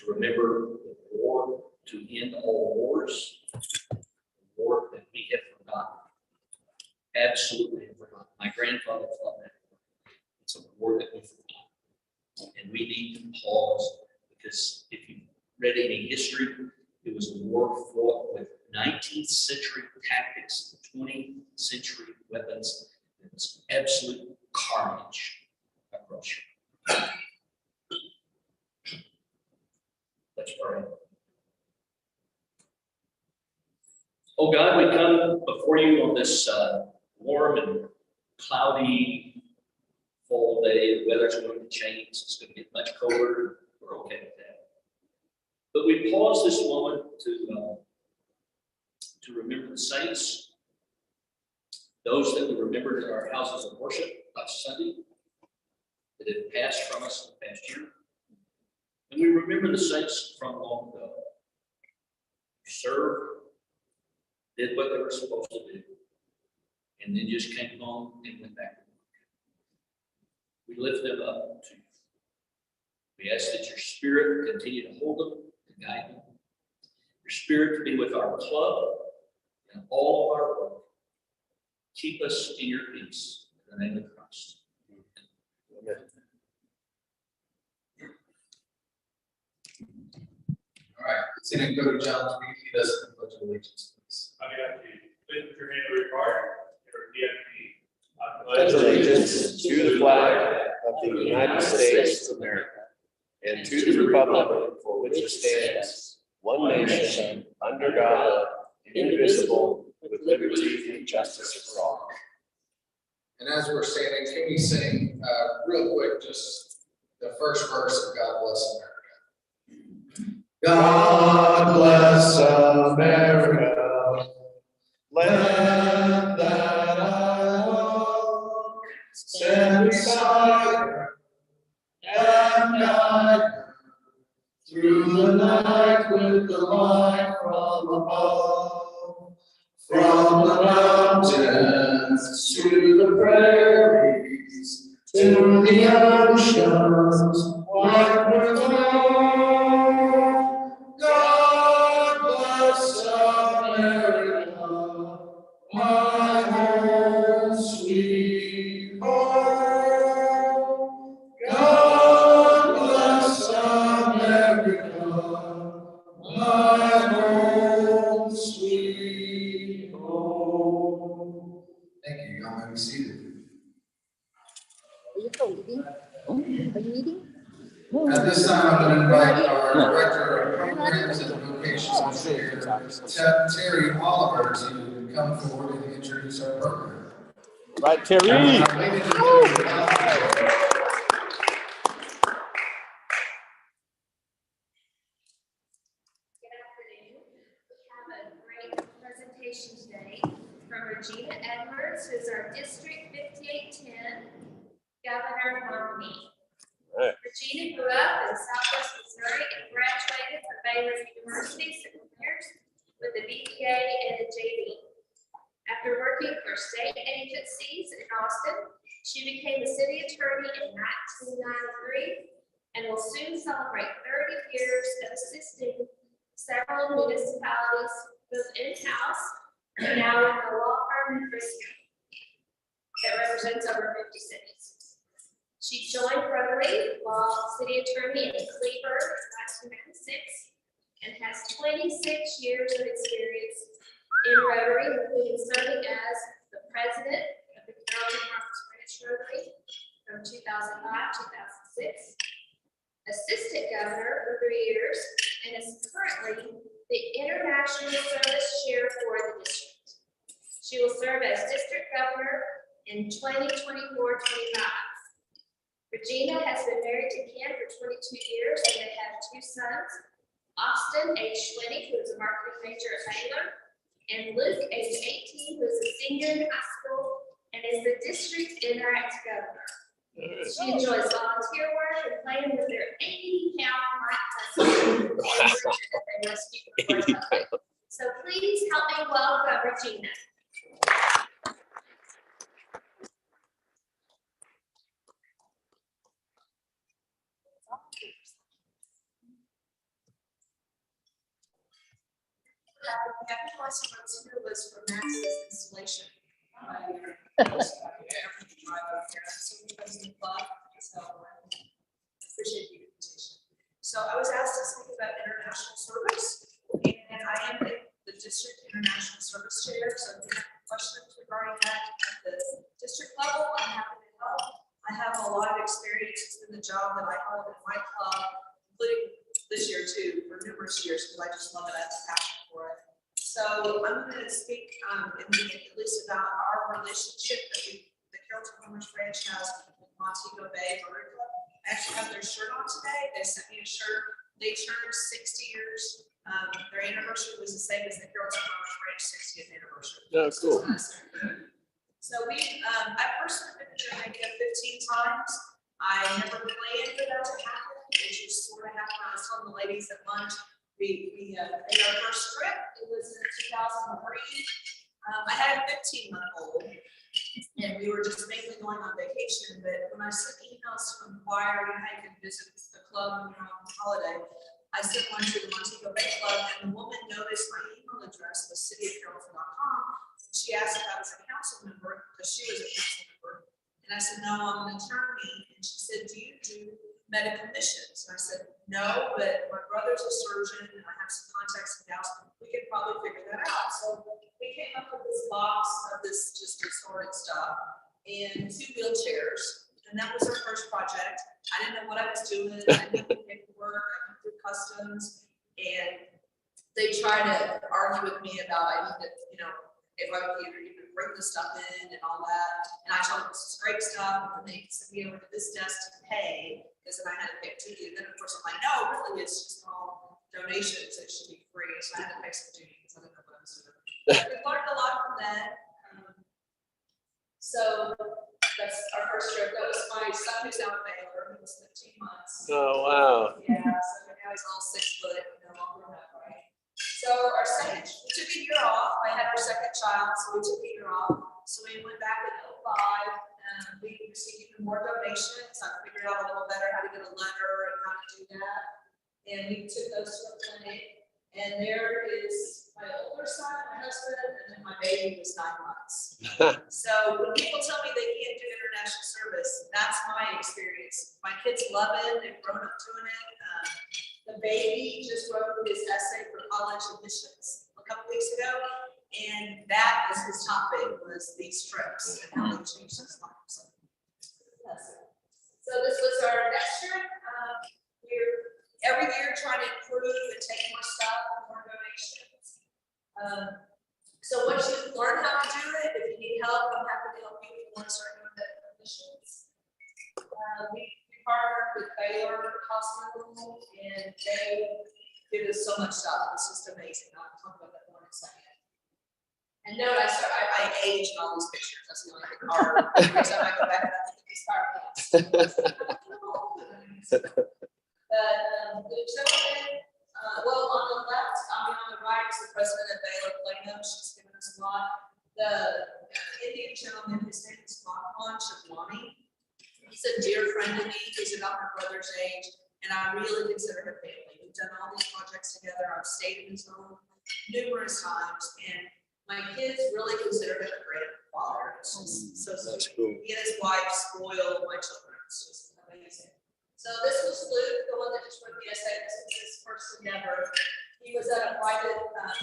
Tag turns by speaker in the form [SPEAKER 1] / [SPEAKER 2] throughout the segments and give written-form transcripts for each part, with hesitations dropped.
[SPEAKER 1] to remember the war to end all wars, the war that we have forgotten. Absolutely forgotten. My grandfather fought that war. It's a war that we forgot. And we need to pause, because if you read any history, it was a war fought with 19th century tactics, 20th century weapons. It was absolute carnage across Europe. Let's pray. Oh God, we come before you on this warm and cloudy fall day. The weather's going to change. It's going to get much colder. We're okay with that. But we pause this moment to remember the saints, those that we remembered in our houses of worship last Sunday that have passed from us in the past year. And we remember the saints from long ago, who served, did what they were supposed to do, and then just came home and went back to work. We lift them up to you. We ask that your Spirit continue to hold them and guide them. Your Spirit to be with our club and all of our work. Keep us in your peace. In the name of Christ. Amen.
[SPEAKER 2] All right, it's going to go to John 3. He does the pledge of allegiance, please.
[SPEAKER 3] I have to lift your hand to record.
[SPEAKER 4] Pledge allegiance to the flag of the United States of America and to the republic for which it stands, one nation, under God, indivisible, with liberty and justice for all.
[SPEAKER 2] And as we're standing, can we sing real quick just the first verse of God Bless America?
[SPEAKER 4] God bless America, land that I love, stand beside her and guide her through the night with the light from above, from the mountains to the prairies, to the oceans, white with God bless America, my home sweet home. God bless America, my home sweet home.
[SPEAKER 2] Thank you. Y'all may be seated.
[SPEAKER 5] Are you leaving? Are you leaving?
[SPEAKER 2] At this time, I'm going to invite our Director of Programs and Vocational Chair, Terry Oliver, to come forward and introduce our program.
[SPEAKER 4] Right, Terry.
[SPEAKER 2] Ladies and gentlemen,
[SPEAKER 6] Good afternoon. We have a great presentation today from Regina Edwards, who's our District 5810 Governor nominee.
[SPEAKER 4] Right.
[SPEAKER 6] Regina grew up in Southwest Missouri and graduated from Baylor University St. Mary's with a BPA and a JD. After working for state agencies in Austin, she became a city attorney in 1993 and will soon celebrate 30 years of assisting several municipalities, both in-house and now in the law firm in Frisco that represents over 50 cities. She joined Rotary while city attorney in Cleveland in 1996 and has 26 years of experience in Rotary, including serving as the president of the Carrollton Farmers Branch Rotary from 2005-2006, assistant governor for 3 years, and is currently the international service chair for the district. She will serve as district governor in 2024-25. Regina has been married to Ken for 22 years, and they have 2 sons, Austin, age 20, who is a marketing major at Baylor, and Luke, age 18, who is a senior in high school and is the district Interact governor. She enjoys volunteer work and playing with their 80-pound Mike Tyson that they rescued from Florida. So please help me welcome Regina.
[SPEAKER 7] Happy Blessing Rose here was for Max's installation. Appreciate the invitation. So I was asked to speak about international service, and I am the district international service chair. So if you have questions regarding that at the district level, I'm happy to help. I have a lot of experience in the job that I hold in my club, including this year too, for numerous years, because I just love it. I have a passion for it. So I'm going to speak at least about our relationship that the Carrollton Farmers Ranch has with Montego Bay Rotary Club. I actually have their shirt on today. They sent me a shirt. They turned 60 years. Their anniversary was the same as the Carrollton Farmers Ranch 60th anniversary.
[SPEAKER 4] Oh, cool.
[SPEAKER 7] So I personally been here maybe 15 times. I never planned for that to happen. It just sort of happened. I was telling the ladies at lunch, we made our first trip. It was in 2003. I had a 15-month-old, and we were just mainly going on vacation. But when I sent emails to inquire when I could visit the club when we were on holiday, I sent one to the Montego Bay Club, and the woman noticed my email address was cityofcarrollton.com. She asked if I was a council member because she was a council member, and I said, no, I'm an attorney. And she said, do you do medical missions? And I said, no, but my brother's a surgeon and I have some contacts in Dallas. We could probably figure that out. So we came up with this box of this just assorted stuff and 2 wheelchairs. And that was our first project. I didn't know what I was doing. I didn't do paperwork. I went through customs, and they tried to argue with me about I needed, if I could even bring the stuff in and all that. And I told them this is great stuff. And then they sent me over to this desk to pay, because then I had to pay duty. And then of course I'm like, no, really, it's just all donations. It should be free. So I had to pay some duty because I didn't know what I was doing. We learned a lot from that. So that's our first trip. That was my son who's out of Baylor. He was 15 months.
[SPEAKER 4] Oh, wow.
[SPEAKER 7] Yeah, so now he's all 6 foot, all grown up, right? So we took a year off. I had our second child, so we took a year off. So we went back in 2005, and we received even more donations. I figured out a little better how to get a letter and how to do that. And we took those to a clinic. And there is my older son, my husband, and then my baby was 9 months. So when people tell me they can't do international service, that's my experience. My kids love it. They've grown up doing it. The baby just wrote his essay for college admissions a couple weeks ago, and that was his topic, was these trips and how they changed his life. So this was our next trip. We're every year trying to improve and take more stuff and more donations. So once you learn how to do it, if you need help, I'm happy to help you if you want to start doing the admissions. We partnered with Baylor Hospital, and they give us so much stuff. It's just amazing. I'll talk about that more in a second. And note, I age in all these pictures. That's the only thing hard. Every time I go back, I think these the gentleman, well, on the left, on the right is the president of Baylor Plano. She's given us a lot. The Indian gentleman, his name is Makwan Shavlani. He's a dear friend to me. He's about my brother's age, and I really consider him family. We've done all these projects together. I've stayed in his home numerous times, and my kids really consider him a great father. It's just so sweet. Cool. He and his wife spoil my children. It's just amazing. So this was Luke, the one that just wrote the essay. This was his first endeavor. He was at a private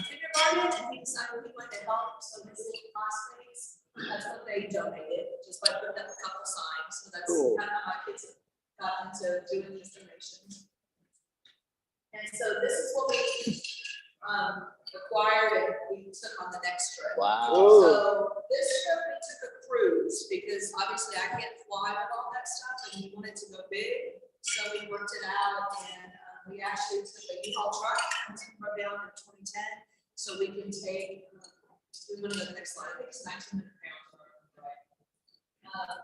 [SPEAKER 7] kindergarten, and he decided he wanted to help some of his little classmates. That's what they donated, just by putting up a couple signs. So that's cool. Kind of how my kids have gotten to doing these donations. And so this is what we acquired and we took on the next trip.
[SPEAKER 4] Wow.
[SPEAKER 7] So this trip we took a cruise, because obviously I can't fly with all that stuff, and we wanted to go big. So we worked it out, and we actually took a U-Haul truck and broke down in 2010, so we can take. We went to the next slide. I think it's 1900 pounds. Right?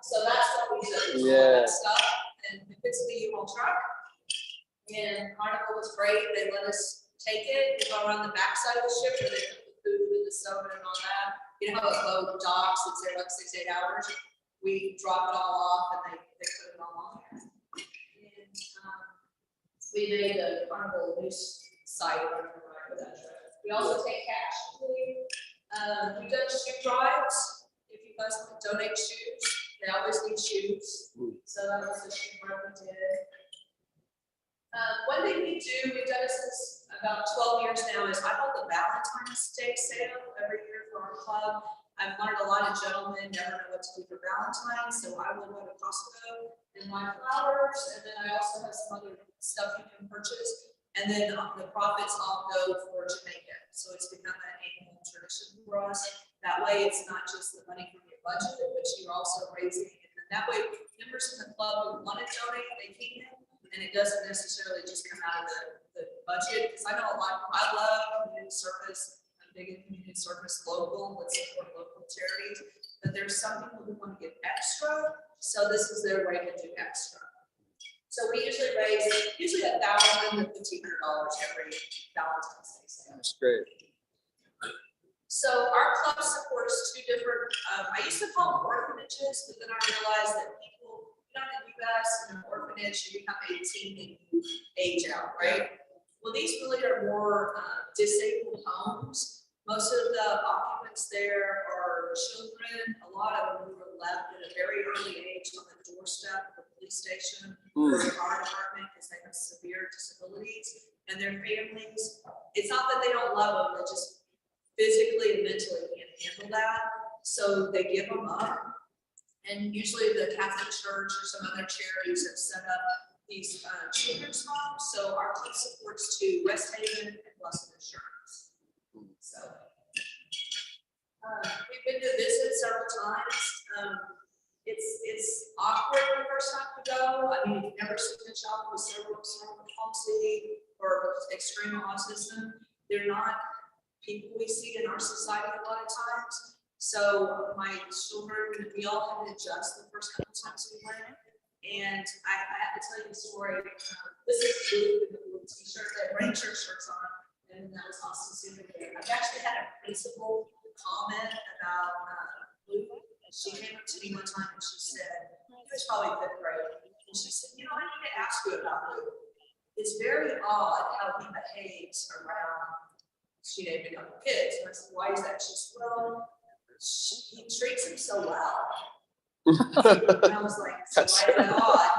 [SPEAKER 7] So that's what we did. All that stuff, and it fits in the U-Haul truck. And Carnival was great. They let us take it. We go around the backside of the ship where they put the food and the soda and all that. You know how a boat docks? It's there like 6-8 hours. We drop it all off, and they put it all on there. We made a Carnival news site for that trip. We also take cash usually. We've done shoe drives. If you guys want to donate shoes, they always need shoes. So that was a shoe drive we did. One thing we do, we've done it since about 12 years now, is I hold the Valentine's Day sale every year for our club. I've learned a lot of gentlemen never know what to do for Valentine's, so I will go to Costco and buy flowers, and then I also have some other stuff you can purchase. And then the profits all go for Jamaica. So it's become an annual tradition for us. That way, it's not just the money from your budget, but you're also raising it. And that way, members in the club who want to donate, they can. And it doesn't necessarily just come out of the budget, because I know a lot, I love community service, I'm big in community service, local, let's support local charities, but there's some people who want to give extra, so this is their way to do extra. So we usually raise $1,000 to $1,500 every Valentine's Day sale.
[SPEAKER 4] That's great.
[SPEAKER 7] So our club supports two different, I used to call them orphanages, but then I realized that people, in the US, in an orphanage, you become 18 and you age out, right? Well, these really are more disabled homes. Most of the occupants there are children. A lot of them were left at a very early age on the doorstep of the police station or the fire department because they have severe disabilities, and their families, it's not that they don't love them, they just physically and mentally can't handle that. So they give them up. And usually the Catholic Church or some other charities have set up these children's homes. So our club supports to Rest Haven and Blessed Assurance. So we've been to visit several times. It's awkward the first time we go. I mean, you've never seen a child with cerebral palsy or extreme autism. They're not people we see in our society a lot of times. So my children, we all had to adjust the first couple times we went. And I have to tell you a story. This is Luke in the blue t-shirt that Ranger shirts on. And that was awesome seeing there. I've actually had a principal comment about Luke. She came up to me one time and she said, he was probably 5th grade. And she said, you know, I need to ask you about Luke. It's very odd how he behaves around, she named a couple kids. And I said, why is that? She said, well, he treats him so well. And I was like, so why is that odd?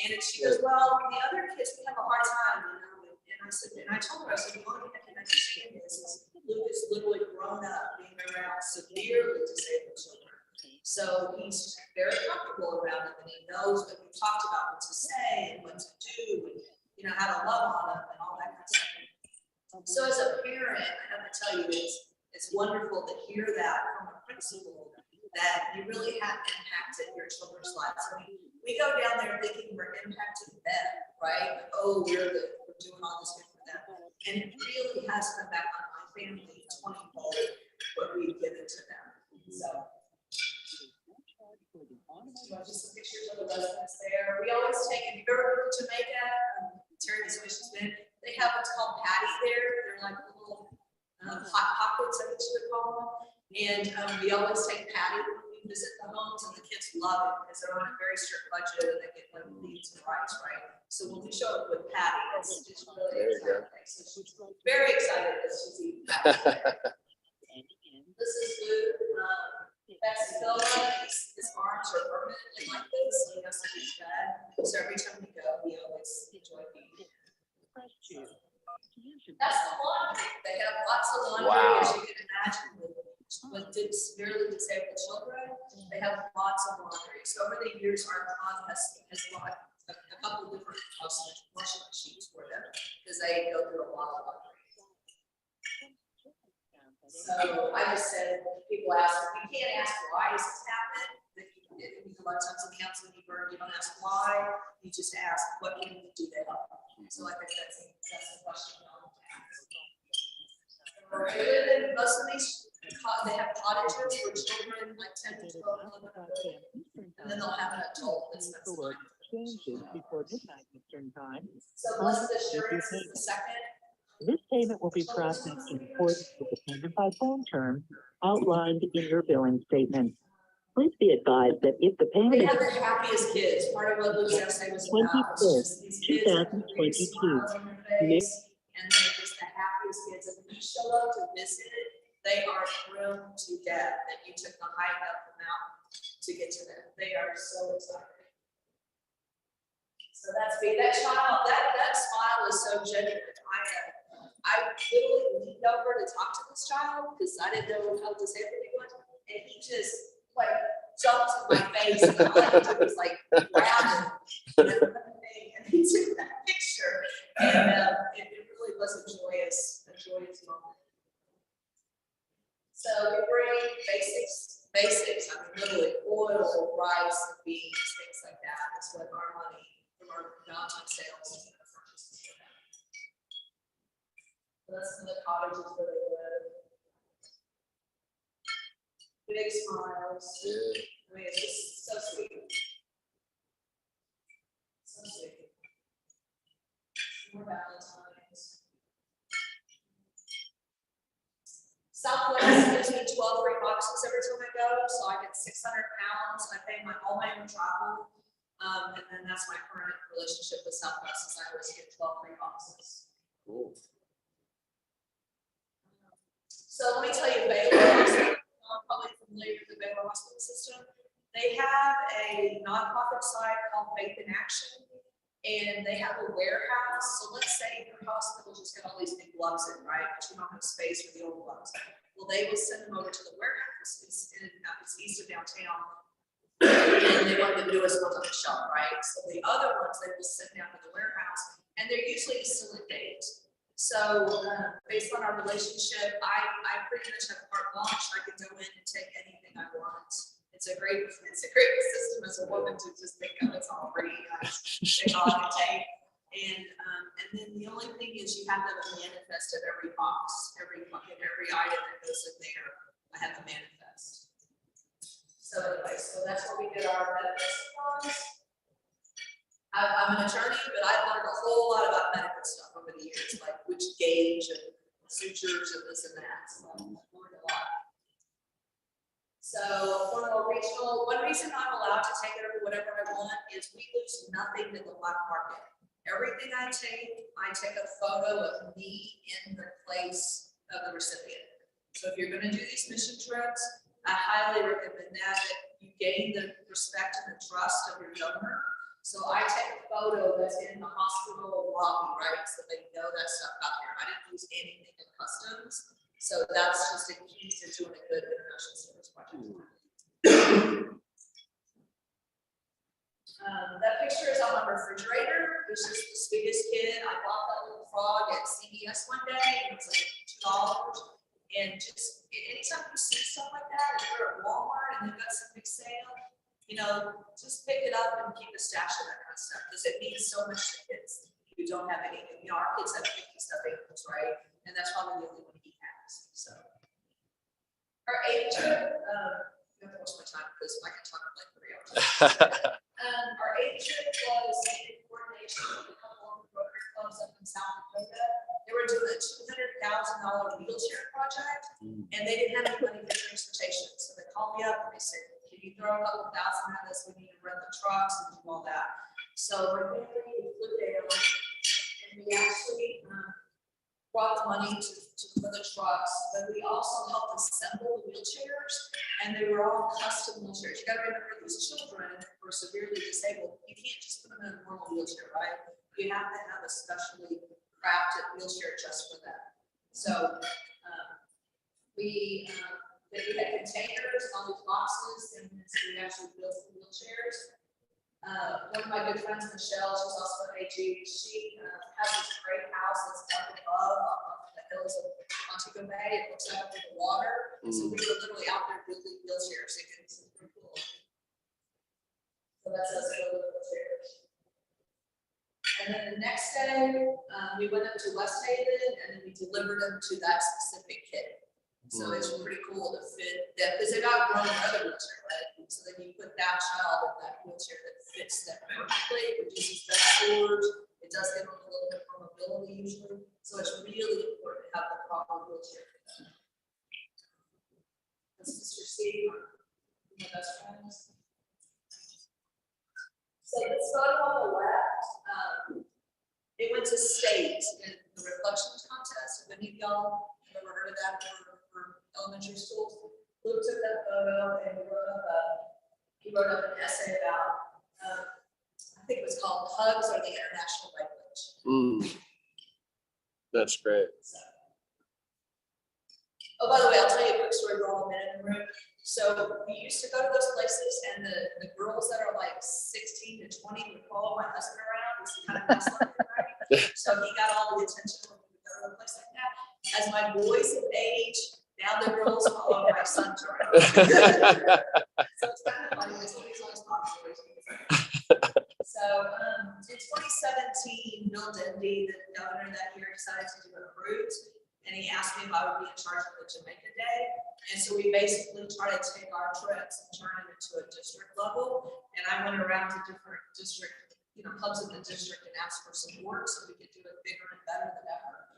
[SPEAKER 7] And she goes, well, the other kids can have a hard time, you know. And I said, and I told her, I said, the only thing I can understand is Luke is literally grown up being around severely disabled children. So he's very comfortable around them, and he knows what we've talked about, what to say and what to do, and you know, how to love on them and all that kind of stuff. So as a parent, I have to tell you, it's wonderful to hear that from a principal, that you really have impacted your children's lives. I mean, we go down there thinking we're impacting them, right? Oh, we're doing all this good for them. And it really has come back on my family 20-fold what we've given to them. So just some pictures of the residents there. We always take, if you ever go to Jamaica, Terry knows where she's been, they have what's called patties there. They're like little hot pockets, I guess you would call them. And we always take patty when we visit the homes, and the kids love it because they're on a very strict budget and they get like beans and rice, right? So when we show up with patty, it's just really exciting. So she's very excited that she's eating. This is Luke. That's Phil. His arms are permanently like this, so he has to be fed. So every time we go, we always enjoy being. That's the laundry. They have lots of laundry, as you can imagine, with severely disabled children. They have lots of laundry. So over the years, our club has bought a couple different washing machines for them because they go through a lot of laundry. So I just said, people ask, you can't ask why does this happen? A lot of times in council, you don't ask why, you just ask what can you do to help. So I think that's a question. Most of these, they have cottages where children like 10 to 12 live in a building, and then they'll have an adult that spends time.
[SPEAKER 8] Before midnight Eastern time.
[SPEAKER 7] So Blessed Assurance is the second.
[SPEAKER 8] This payment will be processed in accordance with the payment by phone terms outlined in your billing statement. Please be advised that if the payment
[SPEAKER 7] They
[SPEAKER 8] is
[SPEAKER 7] have the happiest kids. Part of what Luke's essay was about.
[SPEAKER 8] 25th, 2022.
[SPEAKER 7] And they're just the happiest kids. And show up to visit, they are thrilled to death that you took the hike up the mountain to get to them. They are so excited. So that's me. That child, that smile is so genuine. I literally leaned over to talk to this child because I didn't know how disabled he was, and he just like jumped in my face, and all I could do was like grab him, and he took that picture, and it really was a joyous moment. So we bring basics. I mean, literally oil, rice, and beans, things like that. That's what our money from our Valentine sales is going to purchase. That's some of the cottages where they live. Big smiles. I mean, it's just so sweet. So sweet. More Valentines. Southwest gives me 12 free boxes every time I go, so I get 600 pounds. I pay all my own travel. And then that's my current relationship with Southwest, is I always get 12 free boxes.
[SPEAKER 4] Cool.
[SPEAKER 7] So let me tell you, Baylor Hospital, I'm probably familiar with the Baylor Hospital system. They have a nonprofit site called Faith in Action, and they have a warehouse. So let's say your hospital just got all these big gloves in, right? But you don't have space for the old gloves. Well, they will send them over to the warehouse. It's east of downtown. And they want the newest ones on the shelf, right? So the other ones they will send down to the warehouse, and they're usually still in date. So based on our relationship, I pretty much have carte blanche. I can go in and take anything I want. It's a great system as a woman to just think of. It's all pretty nice. They all can take. And then the only thing is you have to have a manifest of every box, every bucket, every item that goes in there. I have a manifest. So anyway, so that's where we get our medical supplies. I'm an attorney, but I've learned a whole lot about medical stuff over the years, like which gauge and sutures and this and that. So I've learned a lot. So one reason I'm allowed to take it over whatever I want is we lose nothing in the black market. Everything I take a photo of me in the place of the recipient. So if you're going to do these mission trips, I highly recommend that you gain the respect and the trust of your donor. So I take a photo that's in the hospital lobby, right? So they know that stuff out there. I didn't lose anything in customs. So that's just a key to doing a good international service project. That picture is on my refrigerator. It's just the sweetest kid. I bought that little frog at CVS one day. It was like $2. And just anytime you see stuff like that, if you're at Walmart and they've got some big sale, you know, just pick it up and keep a stash of that kind of stuff, because it means so much to kids who don't have anything. You know, our kids have 50 stuffed animals, right? And that's probably the only one he has. So our agent, I'm gonna waste my time because I can talk like 3 hours. Our agent was in coordination with a couple of Rotary clubs up in South Dakota. They were doing a $200,000 wheelchair project, and they didn't have any money for transportation. So they called me up and they said, "Can you throw a couple thousand at this? We need to rent the trucks and do all that." So we flew down, and we actually brought the money for the trucks, but we also helped assemble the wheelchairs, and they were all custom wheelchairs. You gotta remember, these children who are severely disabled, you can't just put them in a normal wheelchair, right? You have to have a specially crafted wheelchair just for them. So we had containers on these boxes, and so we actually built the wheelchairs. One of my good friends, Michelle, she's also an AG. She has this great house that's up above the hills of Montego Bay. It looks out over the water. So we were literally out there building wheelchairs. It's pretty cool. So that's us building wheelchairs. And then the next day, we went up to West Haven, and then we delivered them to that specific kid. So it's pretty cool to fit them, because they've outgrown another wheelchair, right? So then you put that child in that wheelchair that fits them perfectly, it reduces bed sores, it does give them a little bit more mobility usually. So it's really important to have the proper wheelchair for them. That's Mr. Steve, my best friends. So this photo on the left, it went to state in the reflections contest. If any of y'all elementary schools. Luke took that photo and he wrote up an essay about, I think it was called Hugs Are the International Language.
[SPEAKER 4] That's great.
[SPEAKER 7] So. Oh, by the way, I'll tell you a quick story. We're all a minute in the room. So we used to go to those places, and the girls that are like 16 to 20 would follow my husband around. It's kind of nice looking, right? So he got all the attention when we would go to a place like that. As my boys have aged, now the girls follow my sons around. So it's kind of funny. It's always popular. So in 2017, Bill Denby, the governor that year, decided to do a cruise. And he asked me if I would be in charge of the Jamaica Day. And so we basically tried to take our trips and turn it into a district level. And I went around to different district, clubs in the district and asked for support so we could do it bigger and better than ever.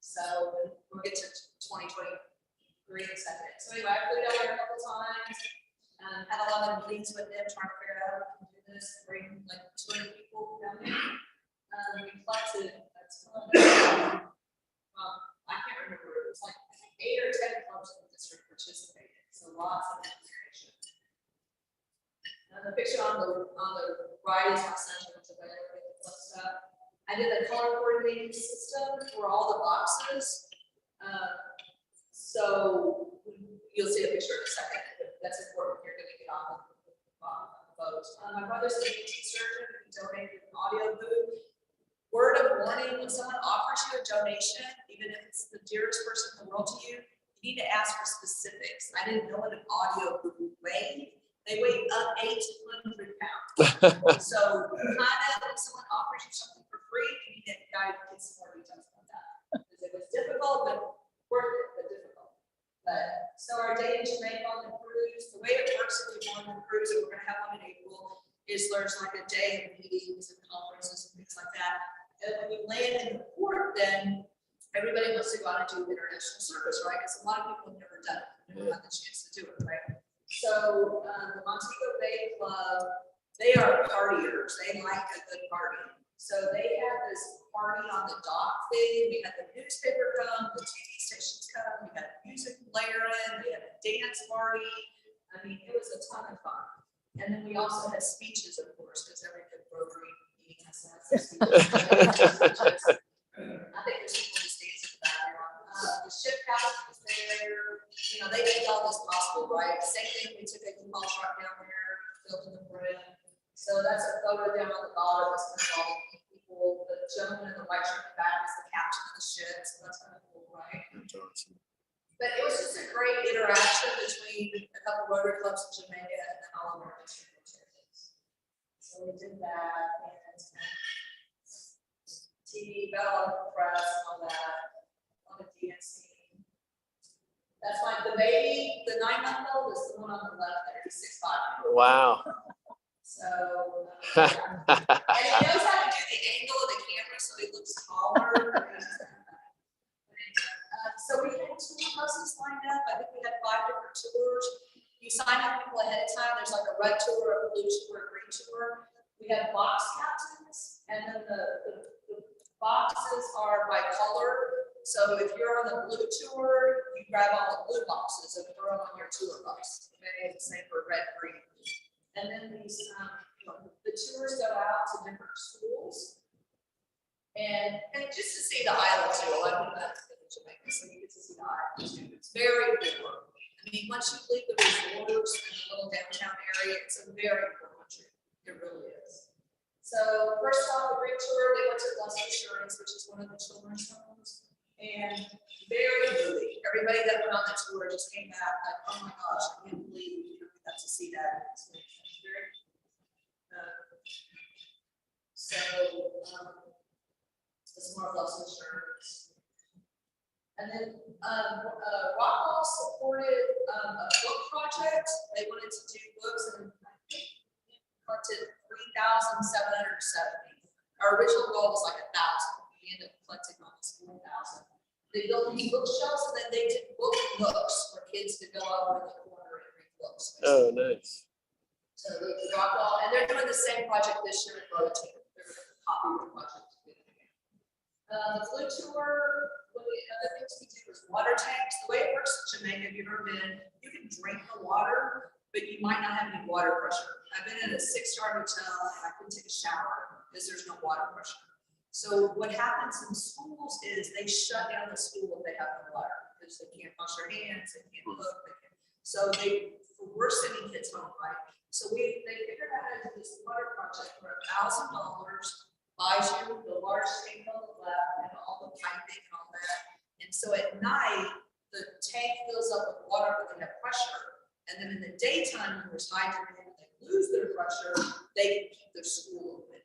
[SPEAKER 7] So we'll get to 2023 in a second. So anyway, I flew down there a couple times, had a lot of meetings with them, trying to figure out how we can do this, bring like 200 people down there. We collected, that's fun. I can't remember, it was like 8 or 10 clubs in the district participated, so lots of information. And the picture on the right is my son went to bed with the stuff. I did a color coordinating system for all the boxes. So you'll see a picture in a second, but that's important if you're going to get on the boat. My brother's an ENT surgeon who donated an audio booth. Word of warning, when someone offers you a donation, even if it's the dearest person in the world to you, you need to ask for specifics. I didn't know what an audio book weighed. They weigh up 800 pounds. So when someone offers you something for free, you need to get some more details about that. Because it was difficult, but worth it, but difficult. But so our day in Jamaica on the cruise, the way it works if you go on the cruise, and we're gonna have one in April, is there's like a day of meetings and conferences and things like that. And when you land in the port, then everybody wants to go out and do international service, right? Because a lot of people have never done it, never had the chance to do it, right? So the Montego Bay Club, they are partiers. They like a good party. So they had this party on the dock thing. We had the newspaper come, the TV stations come, we had music blaring, we had a dance party. I mean, it was a ton of fun. And then we also had speeches, of course, because every good Rotary meeting has to have some speeches. I think there's people who stands in the background. The ship captain was there. They made all this possible, right? Same thing, we took a U-Haul truck down there, built in the brim. So that's a photo down on the bottom. It's kind of all the people. The gentleman in the white shirt in the back is the captain of the ship. So that's kind of cool, right?
[SPEAKER 4] That's awesome.
[SPEAKER 7] But it was just a great interaction between a couple Rotary clubs in Jamaica and then all of our district rotations. So we did that, and TV, got a lot of press and all that, a lot of dancing. That's the baby, the 9-month-old is the one on the left there, he's 6'5".
[SPEAKER 4] Wow.
[SPEAKER 7] So, and he knows how to do the angle of the camera so he looks taller. So we had tour buses lined up. I think we had 5 different tours. You sign up people ahead of time. There's like a red tour, a blue tour, a green tour. We had box captains, and then the boxes are by color. So if you're on the blue tour, you grab all the blue boxes and throw them on your tour bus. Okay, the same for red, green. And then these, the tours go out to different schools. And just to see the island too, I went back to Jamaica, so you get to see the island too. It's very cool. I mean, once you leave the resorts and the little downtown area, it's a very cool country. It really is. So first off, the great tour, they went to Las Colinas, which is one of the children's homes, and very moving. Everybody that went on the tour just came back like, oh my gosh, I can't believe we got to see that. So it's more of Las Colinas. And then Rockwall supported a book project. They wanted to do books, and I think collected 3,770. Our original goal was like 1,000. We ended up collecting almost 4,000. They built these bookshelves, and then they did book nooks where kids could go over in the corner and read books.
[SPEAKER 4] Oh, nice.
[SPEAKER 7] So the Rockwall, and they're doing the same project this year in Burlington. They're going to copy the project. The blue tour, one of the other things we do is water tanks. The way it works in Jamaica, if you've ever been, you can drink the water, but you might not have any water pressure. I've been in a 6-star hotel and I couldn't take a shower because there's no water pressure. So what happens in schools is they shut down the school if they have no water because they can't wash their hands, they can't cook, so we're sending kids home, right? So they figured out how to do this water project for $1,000, buys you the large tank on the left and all the piping and all that. And so at night, the tank fills up with water, but they have pressure. And then in the daytime, when there's high demand, they lose their pressure, they can keep their school open.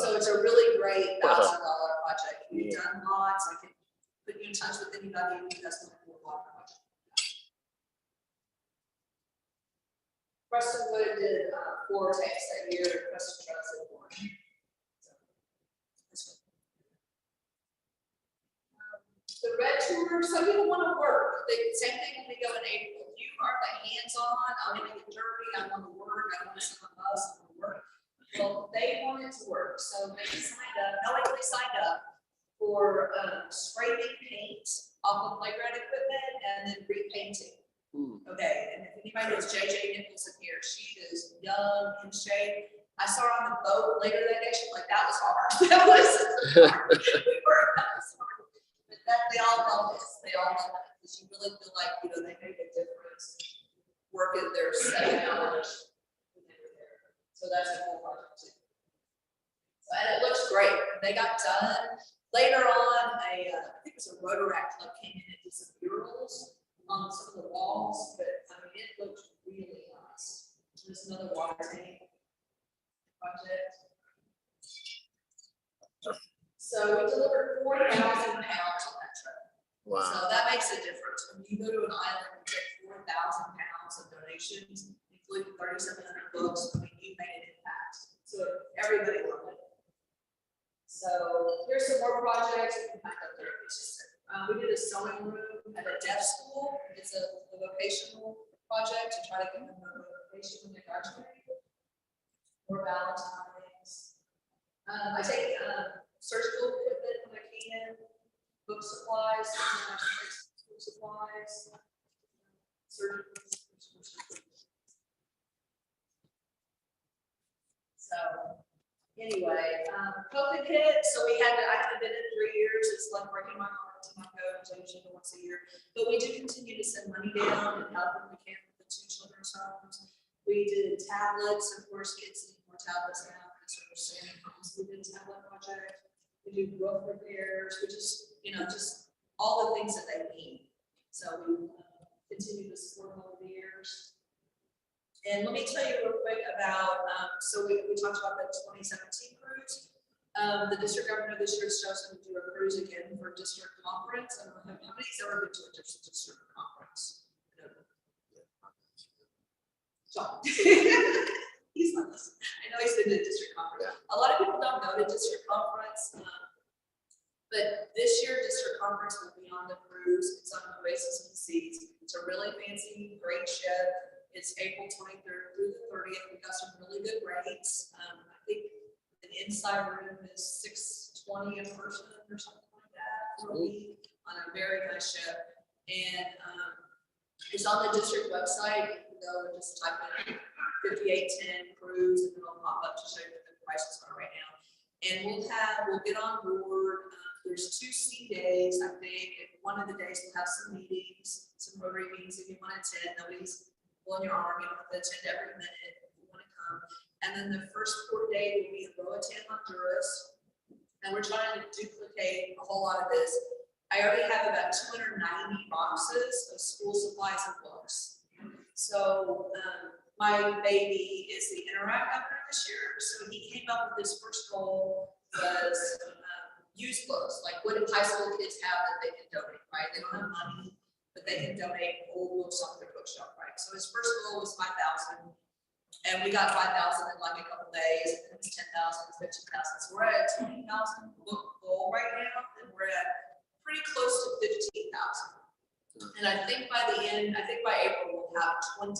[SPEAKER 7] So it's a really great $1,000 project. We've done lots. I can put you in touch with anybody who does want to do a water project. Preston Wood did 4 tanks that year. Preston Trust did 1. The red tour, some people want to work. Same thing when we go in April. You are the hands-on. I want to get dirty. I want to work. I want to sit on the bus. I want to work. Well, they wanted to work, so they signed up. Knowingly signed up for scraping paint off of playground equipment and then repainting. Okay, and if anybody knows JJ Nicholson here, she is young, in shape. I saw her on the boat later that day. She's like, that was hard. That was hard. That was hard. But they all love this. They all love it because you really feel like, they make a difference working their 7 hours when they were there. So that's a cool project too. So, and it looks great. They got done. Later on, I think it was a Rotaract club came in and did some murals on some of the walls, but I mean, it looks really nice. There's another water tank project. So we delivered 4,000 pounds on that trip.
[SPEAKER 4] Wow.
[SPEAKER 7] So that makes a difference. When you go to an island and get 4,000 pounds of donations, including 3,700 books, I mean, you made an impact. So everybody loved it. So here's some more projects. You can find out there. It's just we did a sewing room at a deaf school. It's a vocational project to try to get them a vocation when they graduate. More Valentine's. I take surgical equipment when I can, book supplies, book supplies, surgical. So anyway, COVID hit, so I haven't been in 3 years. It's like breaking my heart to not go to usually once a year. But we do continue to send money down and help when we can with the 2 children's homes. We did tablets, of course, kids need more tablets now because we're staying at home. So we did a tablet project. We do roof repairs, we just, just all the things that they need. So we continue to support them over the years. And let me tell you real quick about, so we talked about the 2017 cruise. The district governor this year has chosen to do a cruise again for district conference. I don't know how many's ever been to a district conference? John. He's not listening. I know he's been to the district conference. A lot of people don't know the district conference, but this year district conference will be on the cruise. It's on Oasis and Seas. It's a really fancy, great ship. It's April 23rd through the 30th. We got some really good rates. I think an inside room is $620 a person or something like that for a week on a very nice ship. And it's on the district website. You can go and just type in 5810 cruise and it'll pop up to show you what the prices are right now. And we'll get on board. There's 2 sea days, I think. And one of the days we'll have some meetings, some Rotary meetings if you want to attend. Nobody's pulling your arm, you don't have to attend every minute if you want to come. And then the first port day will be in Roatan, Honduras. And we're trying to duplicate a whole lot of this. I already have about 290 boxes of school supplies and books. So my baby is the Interact governor this year. So he came up with his first goal was used books. Like what do high school kids have that they can donate, right? They don't have money, but they can donate old books off their bookshelf, right? So his first goal was 5,000. And we got 5,000 in like a couple days, and it was 10,000, 15,000. So we're at a 20,000 book goal right now, and we're at pretty close to 15,000. And I think by April, we'll have 20,000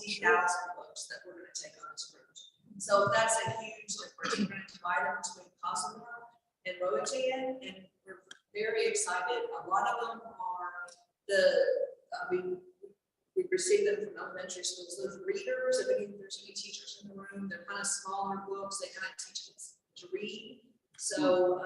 [SPEAKER 7] books that we're going to take on this cruise. So that's a huge difference. We're going to divide them between Cozumel and Roatan, and we're very excited. A lot of them are we we received them from elementary schools. Those readers, if there's any teachers in the room, they're kind of smaller books. They kind of teach us to read. So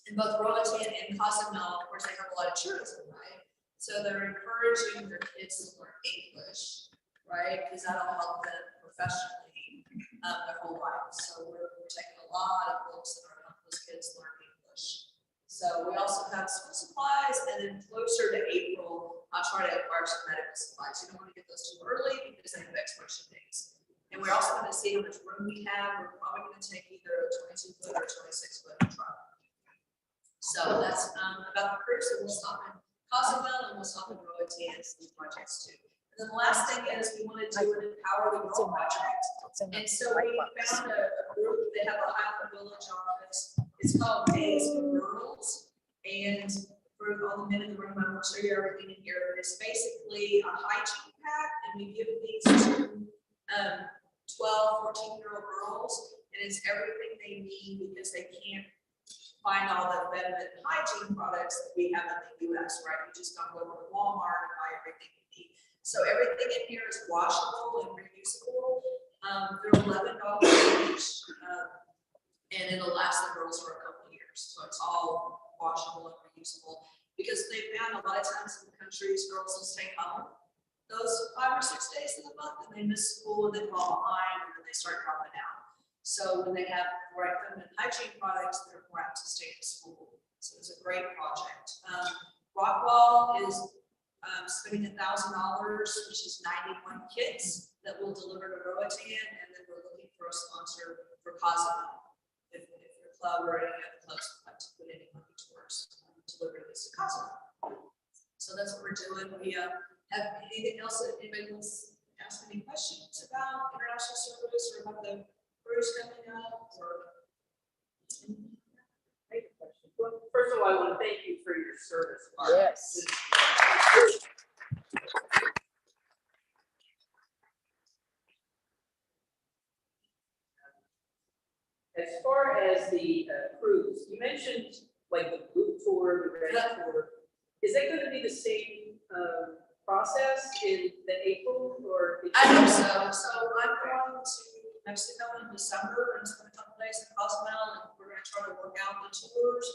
[SPEAKER 7] in both Roatan and Cozumel, of course, they have a lot of tourism, right? So they're encouraging their kids to learn English, right? Because that'll help them professionally their whole life. So we're taking a lot of books that are helping those kids learn English. So we also have school supplies, and then closer to April, I'll try to acquire some medical supplies. You don't want to get those too early because they have expiration dates. And we're also going to see how much room we have. We're probably going to take either a 22-foot or 26-foot truck. So that's about the cruise, and we'll stop in Cozumel and we'll stop in Roatan these projects too. And then the last thing is we wanted to empower the Girl Project. And so we found a group. They have a Highland Village office. It's called Days for Girls. And for all the men in the room, I won't show you everything in here. It's basically a hygiene pack, and we give these to 12, 14-year-old girls. And it's everything they need because they can't find all the feminine hygiene products that we have in the US, right? You just don't go to Walmart and buy everything you need. So everything in here is washable and reusable. They're $11 each, and it'll last the girls for a couple of years. So it's all washable and reusable because they found a lot of times in the countries, girls will stay home those 5 or 6 days of the month, and they miss school and they fall behind, and then they start dropping out. So when they have the right feminine hygiene products, they're more apt to stay in school. So it's a great project. Rockwall is spending $1,000, which is 91 kits that will deliver to Roatan, and then we're looking for a sponsor for Cozumel. If your club or any other clubs would like to put any money towards delivering this to Cozumel. So that's what we're doing. We have anything else that anybody wants to ask any questions about international service or about the cruise coming up, or
[SPEAKER 9] well, first of all, I want to thank you for your service. Mark.
[SPEAKER 5] Yes.
[SPEAKER 9] As far as the cruise, you mentioned like the group tour, the red tour. Is that going to be the same process in the April or?
[SPEAKER 7] I hope so. So I'm going to Mexico in December and spend a couple days in Cozumel, and we're going to try to work out the tours.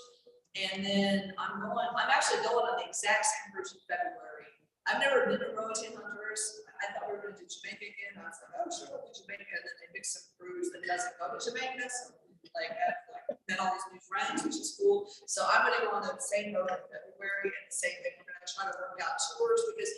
[SPEAKER 7] And then I'm actually going on the exact same cruise in February. I've never been to Roatan, Honduras. I thought we were going to do Jamaica again. I was like, oh, sure, we'll do Jamaica. And then they pick some cruise that doesn't go to Jamaica. So I've met all these new friends, which is cool. So I'm going to go on the same boat in February, and the same thing. We're going to try to work out tours because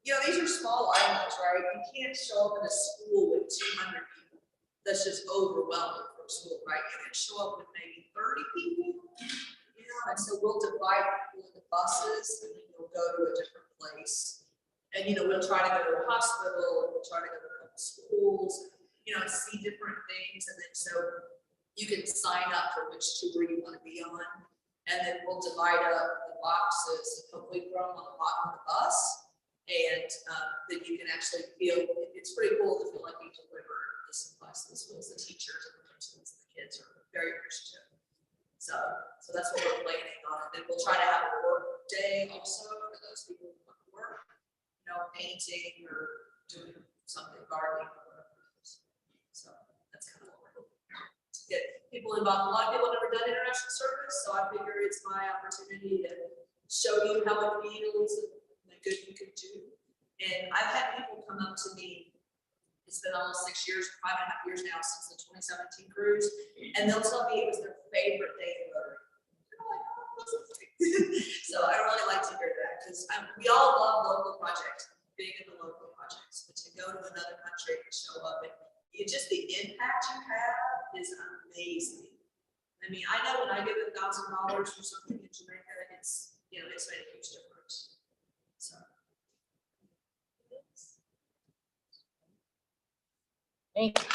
[SPEAKER 7] these are small islands, right? You can't show up in a school with 200 people. That's just overwhelming for a school, right? You can show up with maybe 30 people, and so we'll divide people into buses, and then we'll go to a different place. And, we'll try to go to a hospital, and we'll try to go to a couple schools, and see different things. And then so you can sign up for which tour you want to be on. And then we'll divide up the boxes, hopefully throw them on the bottom of the bus. And then you can actually feel, it's pretty cool to feel like you deliver the supplies to the schools. The teachers and the principals and the kids are very appreciative. So that's what we're planning on. And then we'll try to have a work day also for those people who want to work, painting or doing something, gardening or whatever it is. So that's kind of what we're hoping to get people involved. A lot of people have never done international service, so I figure it's my opportunity to show you how it feels and the good you can do. And I've had people come up to me. It's been almost 6 years, 5.5 years now since the 2017 cruise, and they'll tell me it was their favorite day in Rotary. So I really like to hear that because we all love local projects, big in the local projects, but to go to another country and show up and just the impact you have is amazing. I mean, I know when I give $1,000 for something in Jamaica, it's made a huge difference. So.
[SPEAKER 5] Thank you.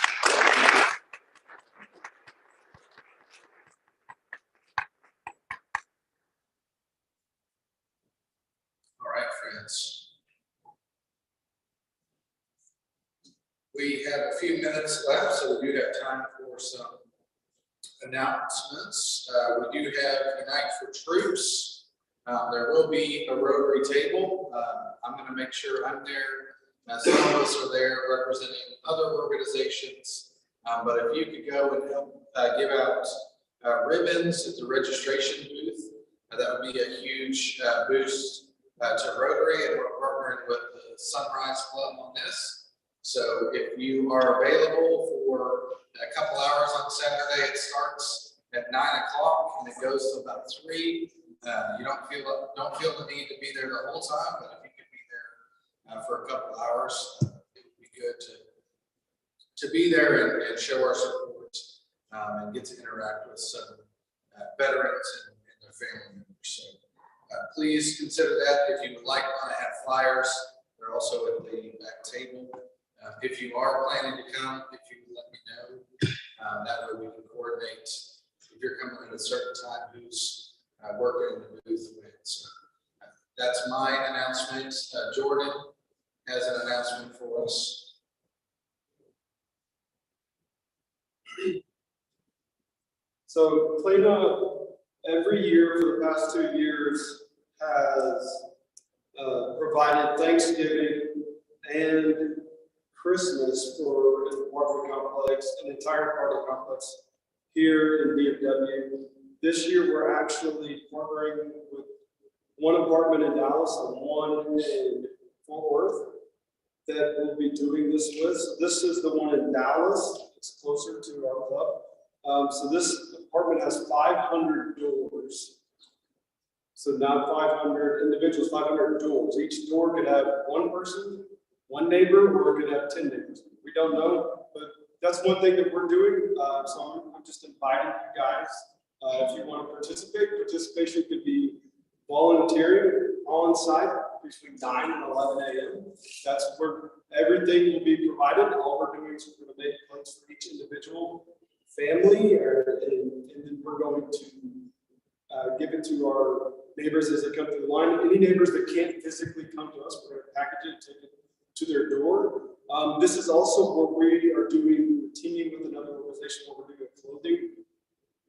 [SPEAKER 2] All right, friends. We have a few minutes left, so we do have time for some announcements. We do have Unite for Troops There will be a Rotary table. I'm going to make sure I'm there. Some of us are there representing other organizations. But if you could go and help give out ribbons at the registration booth, that would be a huge boost to Rotary, and we're partnering with the Sunrise Club on this. So if you are available for a couple hours on Saturday, it starts at 9 o'clock and it goes to about 3. You don't feel the need to be there the whole time, but if you could be there for a couple hours, it would be good to be there and show our support and get to interact with some veterans and their family members. So please consider that. If you would like to have flyers, they're also at the back table. If you are planning to come, if you would let me know, that way we can coordinate. If you're coming at a certain time, who's working in the booth with. So that's my announcement. Jordan has an announcement for us.
[SPEAKER 10] So Colinas, every year for the past 2 years, has provided Thanksgiving and Christmas for an apartment complex, an entire apartment complex here in DFW. This year, we're actually partnering with one apartment in Dallas and one in Fort Worth that we'll be doing this with. So this is the one in Dallas. It's closer to our club. So this apartment has 500 doors. So not 500 individuals, 500 doors. Each door could have one person, one neighbor, or it could have 10 neighbors. We don't know, but that's one thing that we're doing. So I'm just inviting you guys. If you want to participate, participation could be volunteering on site between 9 and 11 a.m. That's where everything will be provided. All we're doing is we're going to make plates for each individual family, and then we're going to give it to our neighbors as they come through the line. Any neighbors that can't physically come to us, we're going to package it, take it to their door. This is also what we are doing, teaming with another organization where we're doing clothing.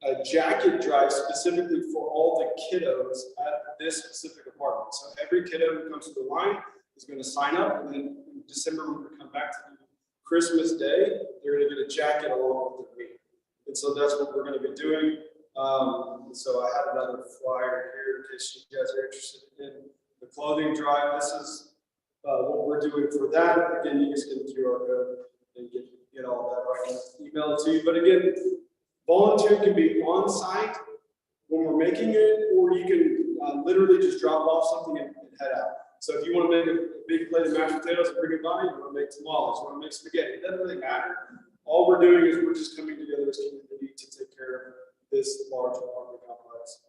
[SPEAKER 10] A jacket drive specifically for all the kiddos at this specific apartment. So every kiddo who comes to the line is going to sign up, and then in December when we come back to Christmas Day, they're going to get a jacket along with their meal. And so that's what we're going to be doing. So I have another flyer here in case you guys are interested in the clothing drive. This is what we're doing for that. Again, you just get the QR code and get all that right. Email it to you. But again, volunteer can be on site when we're making it, or you can literally just drop off something and head out. So if you want to make a big plate of mashed potatoes and bring it by, you want to make tamales, you want to make spaghetti, it doesn't really matter. All we're doing is we're just coming together as a community to take care of this large apartment complex.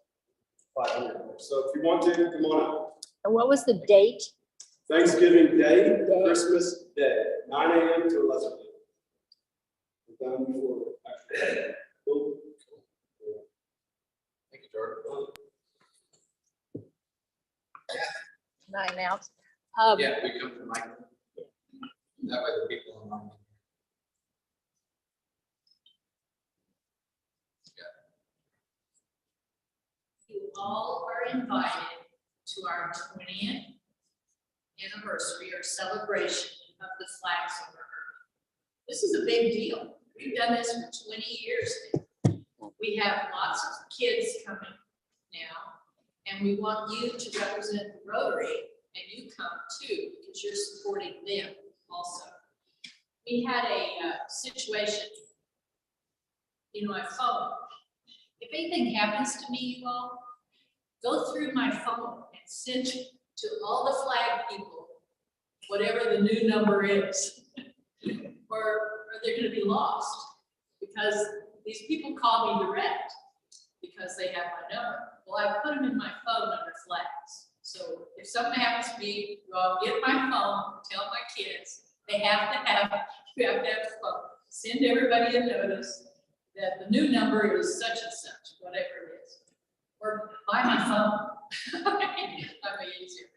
[SPEAKER 10] 500. So if you want to, come on out.
[SPEAKER 5] And what was the date?
[SPEAKER 10] Thanksgiving Day, Christmas Day, 9 a.m. to 11 a.m. We're done before. Cool.
[SPEAKER 2] Thank you, Jordan.
[SPEAKER 5] Can I announce?
[SPEAKER 2] Yeah, we come to the mic. That way the people online.
[SPEAKER 11] You all are invited to our 20th anniversary or celebration of the flag surrender. This is a big deal. We've done this for 20 years now. We have lots of kids coming now, and we want you to represent the Rotary, and you come too, because you're supporting them also. We had a situation in my phone. If anything happens to me, you all, go through my phone and send to all the flag people whatever the new number is, or they're going to be lost, because these people call me direct because they have my number. Well, I put them in my phone under flags. So if something happens to me, I'll get my phone, tell my kids, you have to have the phone. Send everybody a notice that the new number is such and such, whatever it is. Or buy my phone. That'd be easier.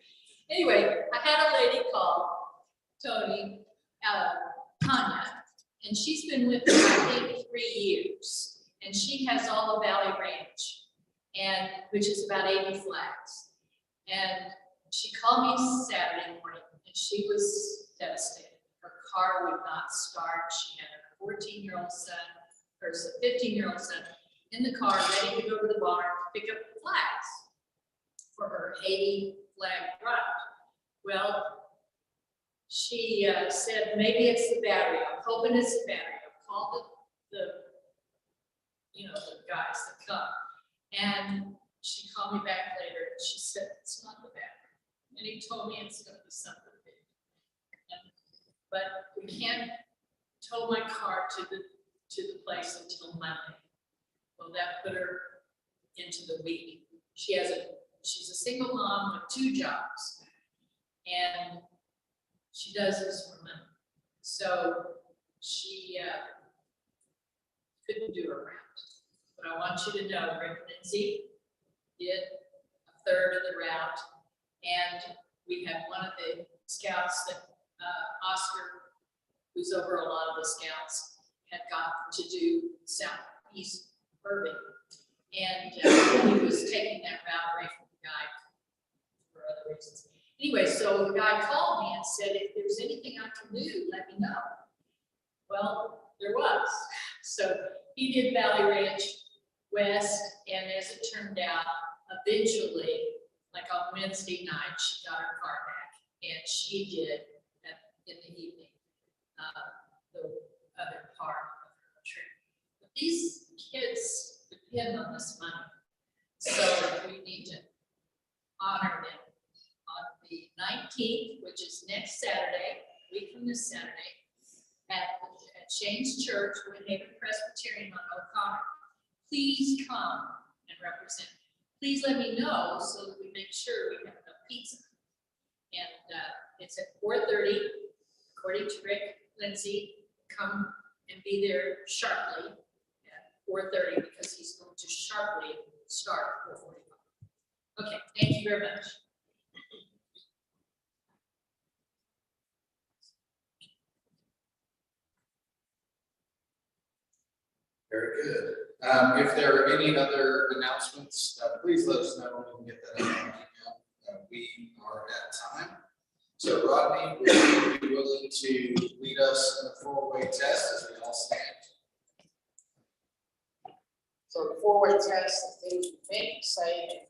[SPEAKER 11] Anyway, I had a lady call Tony, Tanya, and she's been with me, I think, 3 years. And she has all the Valley Ranch, and which is about 80 flags. And she called me Saturday morning, and she was devastated. Her car would not start. She had a 14-year-old son, or a 15-year-old son, in the car, ready to go to the barn to pick up the flags for her Haiti flag ride. Well, she said, maybe it's the battery. I'm hoping it's the battery. I called the guys that come. And she called me back later and she said, it's not the battery. And he told me it's gonna be something big. But we can't tow my car to the place until Monday. Well, that put her into the week. She's a single mom with 2 jobs. And she does this for money. So she couldn't do her round. But I want you to know, Rick Lindsay did a third of the route. And we had one of the scouts that Oscar, who's over a lot of the scouts, had gotten to do Southeast Irving. And he was taking that route away from the guy for other reasons. Anyway, so the guy called me and said, if there's anything I can do, let me know. Well, there was. So he did Valley Ranch West, and as it turned out, eventually, like on Wednesday night, she got her car back, and she did in the evening the other part of her trip. But these kids depend on this money, so we need to honor them. On the 19th, which is next Saturday, a week from this Saturday, at Shane's Church, Woodhaven Presbyterian on O'Connor. Please come and represent. Please let me know so that we make sure we have enough pizza. And it's at 4:30, according to Rick Lindsay. Come and be there sharply at 4:30 because he's going to sharply start at 4:45. Okay, thank you very much.
[SPEAKER 2] Very good. If there are any other announcements, please let us know. We can get that out on email. We are at time. So Rodney, would you be willing to lead us in a 4-way test as we all stand?
[SPEAKER 12] So the 4-way test, the things we think, say,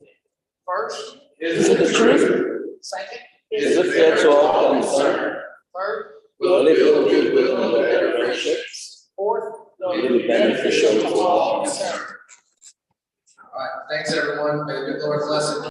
[SPEAKER 12] first.
[SPEAKER 4] Is it the truth?
[SPEAKER 12] Second.
[SPEAKER 4] Is it fair to all concerned?
[SPEAKER 12] Third.
[SPEAKER 4] Will it build goodwill and better friendships?
[SPEAKER 12] Fourth.
[SPEAKER 4] Will it be beneficial to all concerned?
[SPEAKER 2] All right, thanks everyone. May the good Lord bless you.